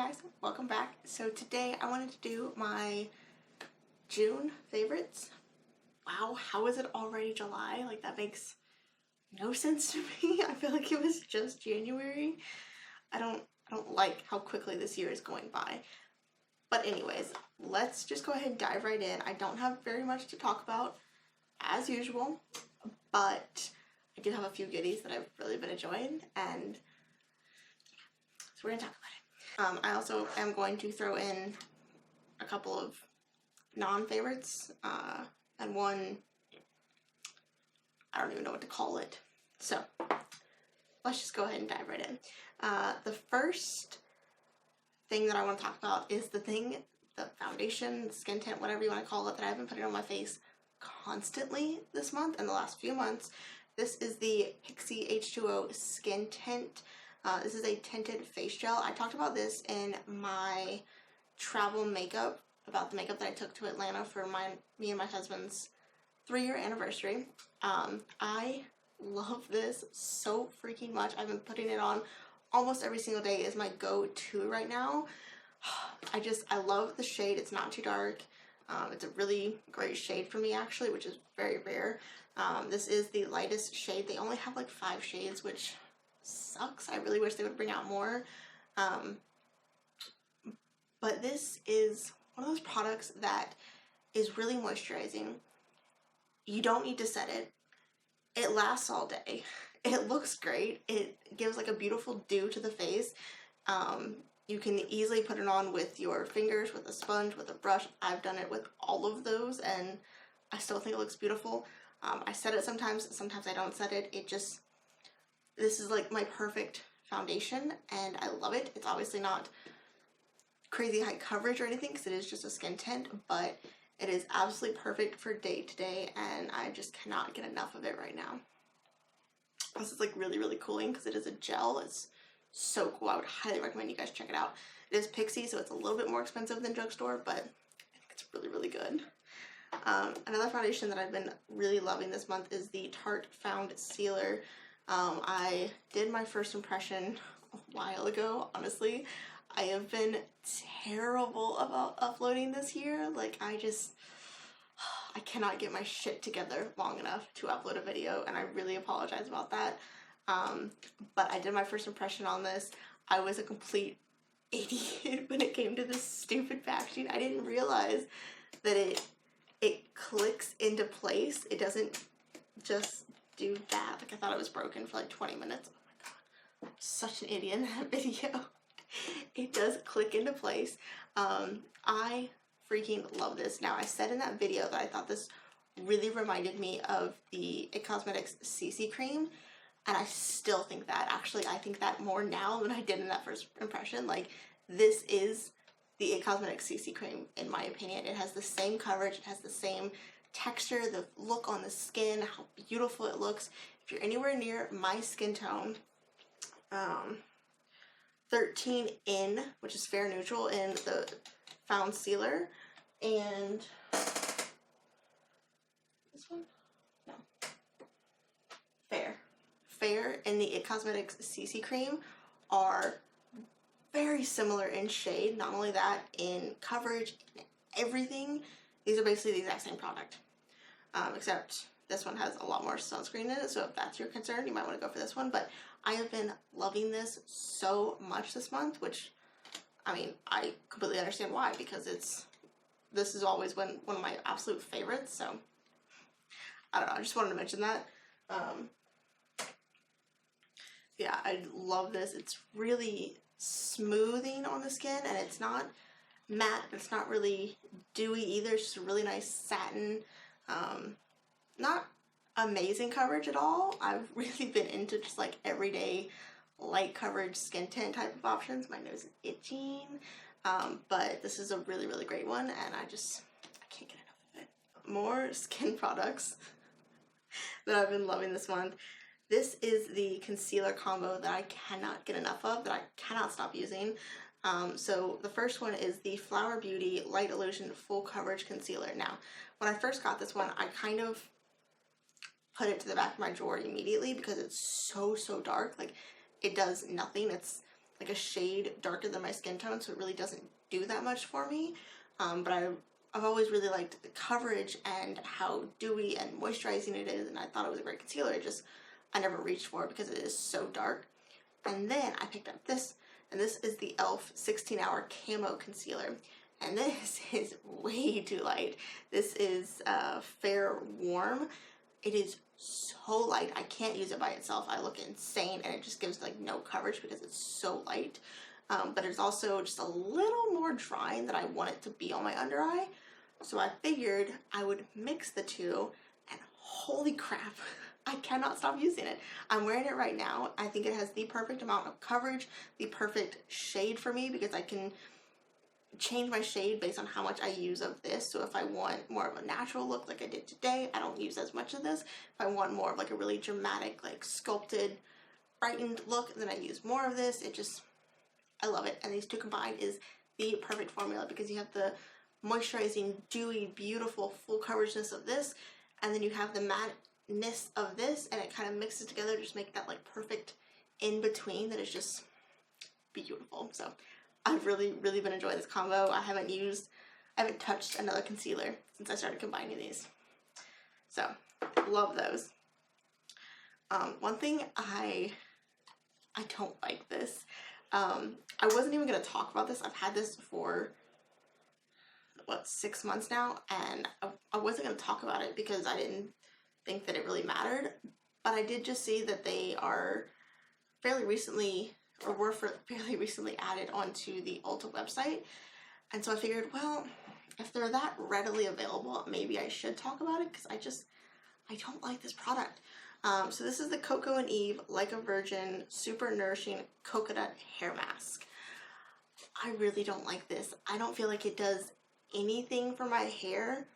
guys, welcome back. So today I wanted to do my June favorites. Wow, how is it already July? Like, that makes no sense to me. I feel like it was just January. I don't like how quickly this year is going by. But anyways, let's just go ahead and dive right in. I don't have very much to talk about as usual, but I do have a few goodies that I've really been enjoying, and so we're gonna talk about it. I also am going to throw in a couple of non-favorites, and one, I don't even know what to call it. So let's just go ahead and dive right in. The first thing that I want to talk about is the foundation, skin tint, whatever you want to call it, that I've been putting on my face constantly this month and the last few months. This is the Pixi H2O Skin Tint. This is a tinted face gel. I talked about this in my travel makeup, about the makeup that I took to Atlanta for me and my husband's 3-year anniversary. I love this so freaking much. I've been putting it on almost every single day. Is my go-to right now. I love the shade. It's not too dark. It's a really great shade for me, actually, which is very rare. This is the lightest shade. They only have like 5 shades, which sucks. I really wish they would bring out more. But this is one of those products that is really moisturizing. You don't need to set it. It lasts all day. It looks great. It gives like a beautiful dew to the face. You can easily put it on with your fingers, with a sponge, with a brush. I've done it with all of those, and I still think it looks beautiful. I set it sometimes I don't set it. This is like my perfect foundation, and I love it. It's obviously not crazy high coverage or anything because it is just a skin tint, but it is absolutely perfect for day to day, and I just cannot get enough of it right now. This is like really, really cooling because it is a gel. It's so cool. I would highly recommend you guys check it out. It is Pixi, so it's a little bit more expensive than drugstore, but I think it's really, really good. Another foundation that I've been really loving this month is the Tarte Foundcealer. I did my first impression a while ago, honestly. I have been terrible about uploading this year. Like, I cannot get my shit together long enough to upload a video, and I really apologize about that. But I did my first impression on this. I was a complete idiot when it came to this stupid packaging. I didn't realize that it clicks into place. It doesn't just do that. Like, I thought it was broken for like 20 minutes. Oh my god, I'm such an idiot in that video. It does click into place. I freaking love this. Now, I said in that video that I thought this really reminded me of the It Cosmetics CC cream, and I still think that. Actually, I think that more now than I did in that first impression. Like, this is the It Cosmetics CC cream, in my opinion. It has the same coverage, it has the same texture, the look on the skin, how beautiful it looks. If you're anywhere near my skin tone, 13 in, which is fair neutral in the Foundcealer, and this one? No. Fair in the It Cosmetics CC cream are very similar in shade. Not only that, in coverage, everything. These are basically the exact same product, except this one has a lot more sunscreen in it, so if that's your concern, you might want to go for this one. But I have been loving this so much this month, which, I mean, I completely understand why, because this is always one of my absolute favorites, so I don't know, I just wanted to mention that. Yeah, I love this. It's really smoothing on the skin, and it's not matte, but it's not really dewy either. It's just a really nice satin. Not amazing coverage at all. I've really been into just like everyday light coverage skin tint type of options. My nose is itching, but this is a really, really great one, and I can't get enough of it. More skin products that I've been loving this month. This is the concealer combo that I cannot get enough of, that I cannot stop using. So the first one is the Flower Beauty Light Illusion Full Coverage Concealer. Now, when I first got this one, I kind of put it to the back of my drawer immediately because it's so dark. Like, it does nothing. like a shade darker than my skin tone, so it really doesn't do that much for me. But I've always really liked the coverage and how dewy and moisturizing it is, and I thought it was a great concealer. I never reached for it because it is so dark. And then I picked up this, and this is the e.l.f. 16-Hour Camo Concealer. And this is way too light. This is Fair Warm. It is so light. I can't use it by itself. I look insane, and it just gives like no coverage because it's so light. But it's also just a little more drying than I want it to be on my under eye. So I figured I would mix the two, and holy crap, I cannot stop using it. I'm wearing it right now. I think it has the perfect amount of coverage, the perfect shade for me, because I can change my shade based on how much I use of this. So if I want more of a natural look like I did today, I don't use as much of this. If I want more of like a really dramatic, like sculpted, brightened look, then I use more of this. I love it. And these two combined is the perfect formula, because you have the moisturizing, dewy, beautiful, full coverageness of this, and then you have the matteness of this, and it kind of mixes together to just make that like perfect in between that is just beautiful. So I've really been enjoying this combo. I haven't touched another concealer since I started combining these. So, love those. One thing I don't like this. I wasn't even going to talk about this. I've had this for, 6 months now, and I wasn't going to talk about it because I didn't think that it really mattered. But I did just see that they are fairly recently added onto the Ulta website, and so I figured, well, if they're that readily available, maybe I should talk about it, because I don't like this product. So this is the Coco and Eve Like a Virgin Super Nourishing Coconut Hair Mask. I really don't like this. I don't feel like it does anything for my hair.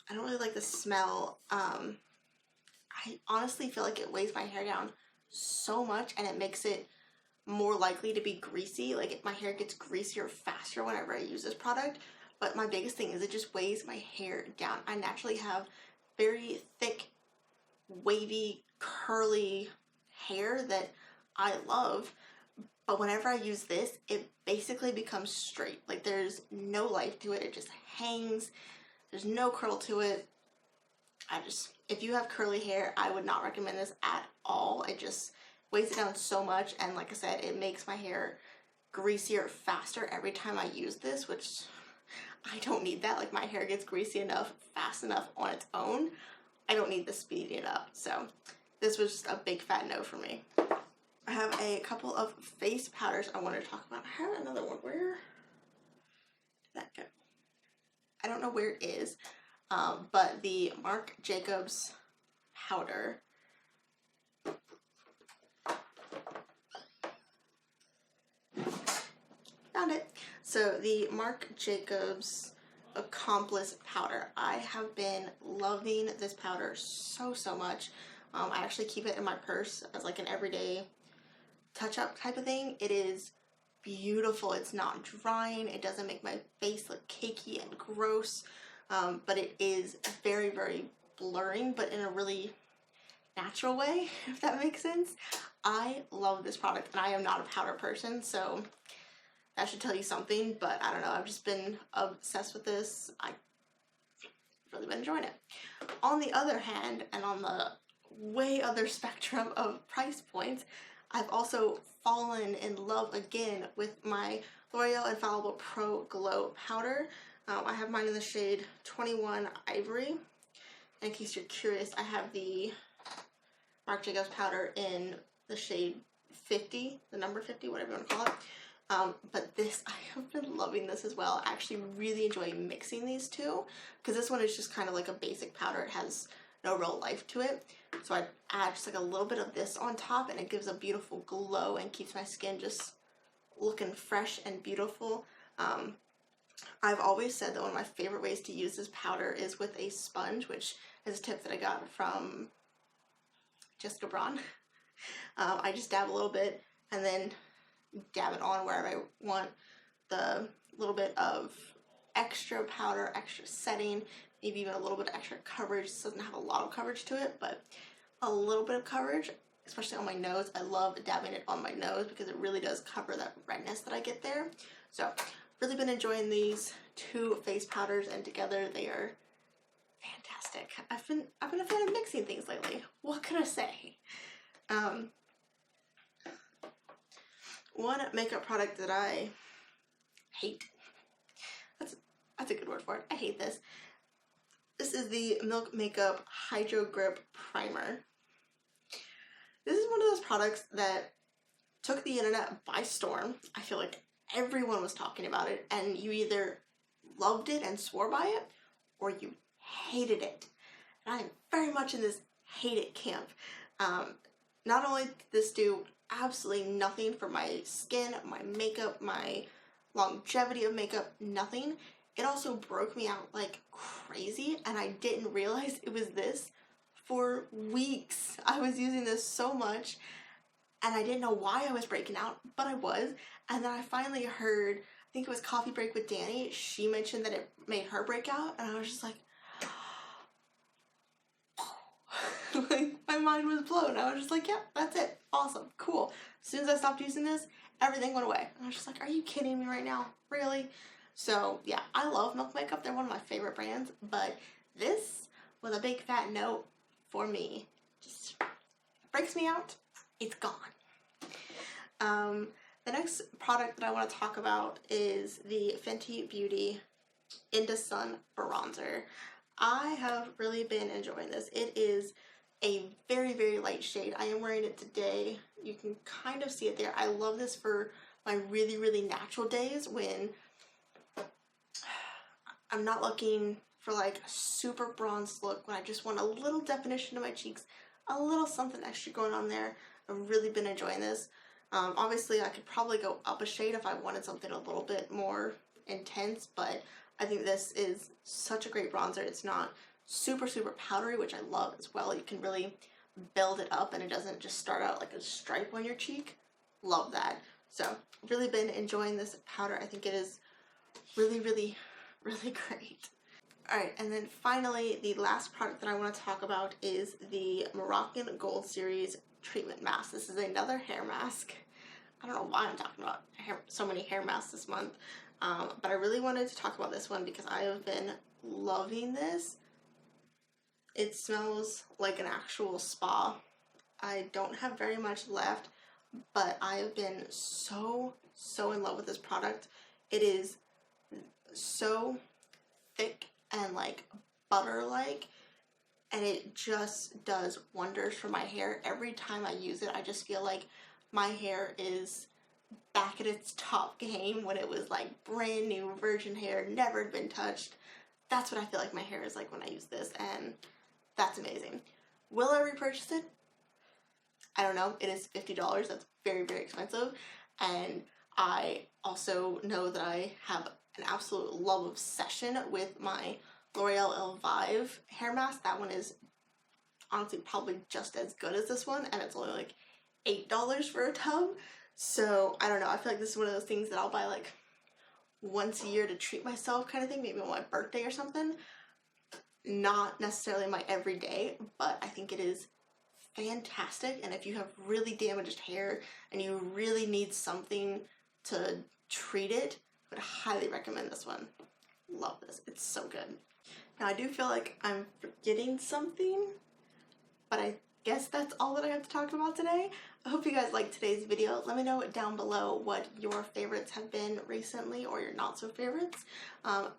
I don't really like the smell. I honestly feel like it weighs my hair down so much, and it makes it more likely to be greasy. Like, my hair gets greasier faster whenever I use this product. But my biggest thing is it just weighs my hair down. I naturally have very thick, wavy, curly hair that I love, but whenever I use this, it basically becomes straight. Like, there's no life to it. It just hangs. There's no curl to it. If you have curly hair, I would not recommend this at all. It just weighs it down so much, and like I said, it makes my hair greasier faster every time I use this, which I don't need that. Like, my hair gets greasy enough, fast enough on its own. I don't need this speeding it up. So this was just a big fat no for me. I have a couple of face powders I want to talk about. I have another one. Where did that go? I don't know where it is, but the Marc Jacobs powder. Found it. So the Marc Jacobs Accomplice powder. I have been loving this powder so much. I actually keep it in my purse as like an everyday touch-up type of thing. It is beautiful. It's not drying. It doesn't make my face look cakey and gross, but it is very blurring, but in a really natural way, if that makes sense. I love this product, and I am not a powder person, so that should tell you something, but I don't know. I've just been obsessed with this. I've really been enjoying it. On the other hand, and on the way other spectrum of price points, I've also fallen in love again with my L'Oreal Infallible Pro Glow powder. I have mine in the shade 21 Ivory. And in case you're curious, I have the Marc Jacobs powder in the shade 50, the number 50, whatever you want to call it. But this, I have been loving this as well. I actually really enjoy mixing these two, because this one is just kind of like a basic powder. It has no real life to it. So I add just like a little bit of this on top, and it gives a beautiful glow and keeps my skin just looking fresh and beautiful. I've always said that one of my favorite ways to use this powder is with a sponge, which is a tip that I got from Jessica Braun. I just dab a little bit and then dab it on wherever I want. The little bit of extra powder, extra setting, maybe even a little bit of extra coverage. This doesn't have a lot of coverage to it, but a little bit of coverage especially on my nose. I love dabbing it on my nose because it really does cover that redness that I get there. So really been enjoying these two face powders, and together they are fantastic. I've been a fan of mixing things lately. What can I say? One makeup product that I hate. That's a good word for it. I hate this. This is the Milk Makeup Hydro Grip Primer. This is one of those products that took the internet by storm. I feel like everyone was talking about it, and you either loved it and swore by it, or you hated it. And I'm very much in this hate it camp. Not only did this do absolutely nothing for my skin, my makeup, my longevity of makeup, nothing, it also broke me out like crazy, and I didn't realize it was this for weeks. I was using this so much, and I didn't know why I was breaking out, but I was. And then I finally heard, I think it was Coffee Break with Danny, she mentioned that it made her break out, and I was just like, like, my mind was blown. I was just like, yep, that's it. Awesome. Cool. As soon as I stopped using this, everything went away. I was just like, are you kidding me right now? Really? So, yeah, I love Milk Makeup. They're one of my favorite brands, but this was a big fat no for me. Just breaks me out. It's gone. The next product that I want to talk about is the Fenty Beauty Into Sun Bronzer. I have really been enjoying this. It is a very, very light shade. I am wearing it today. You can kind of see it there. I love this for my really, really natural days when I'm not looking for like a super bronzed look, when I just want a little definition to my cheeks, a little something extra going on there. I've really been enjoying this. Obviously, I could probably go up a shade if I wanted something a little bit more intense, but I think this is such a great bronzer. It's not super, super powdery, which I love as well. You can really build it up and it doesn't just start out like a stripe on your cheek. Love that. So, really been enjoying this powder. I think it is really, really, really great. Alright, and then finally, the last product that I want to talk about is the Moroccan Gold Series Treatment Mask. This is another hair mask. I don't know why I'm talking about so many hair masks this month, but I really wanted to talk about this one because I have been loving this. It smells like an actual spa. I don't have very much left, but I have been so in love with this product. It is so thick and like butter-like, and it just does wonders for my hair. Every time I use it, I just feel like my hair is back at its top game when it was like brand new virgin hair, never had been touched. That's what I feel like my hair is like when I use this, and that's amazing. Will I repurchase it? I don't know. It is $50. That's very, very expensive, and I also know that I have an absolute love obsession with my L'Oreal Elvive hair mask. That one is honestly probably just as good as this one, and it's only like $8 for a tub. So I don't know, I feel like this is one of those things that I'll buy like once a year to treat myself kind of thing, maybe on my birthday or something. Not necessarily my everyday, but I think it is fantastic. And if you have really damaged hair and you really need something to treat it, I would highly recommend this one. Love this. It's so good. Now I do feel like I'm forgetting something, but I guess that's all that I have to talk about today. I hope you guys liked today's video. Let me know down below what your favorites have been recently, or your not so favorites.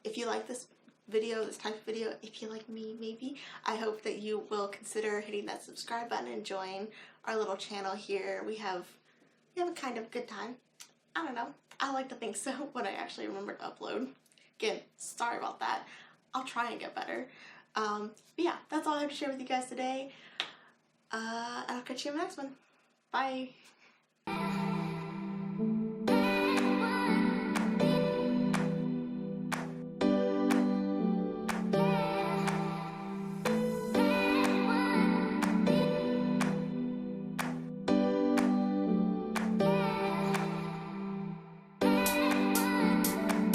If you like this video, this type of video, if you like me maybe, I hope that you will consider hitting that subscribe button and join our little channel here. We have a kind of good time. I don't know. I like to think so when I actually remember to upload. Again, sorry about that. I'll try and get better. But yeah, that's all I have to share with you guys today. And I'll catch you in the next one. Bye.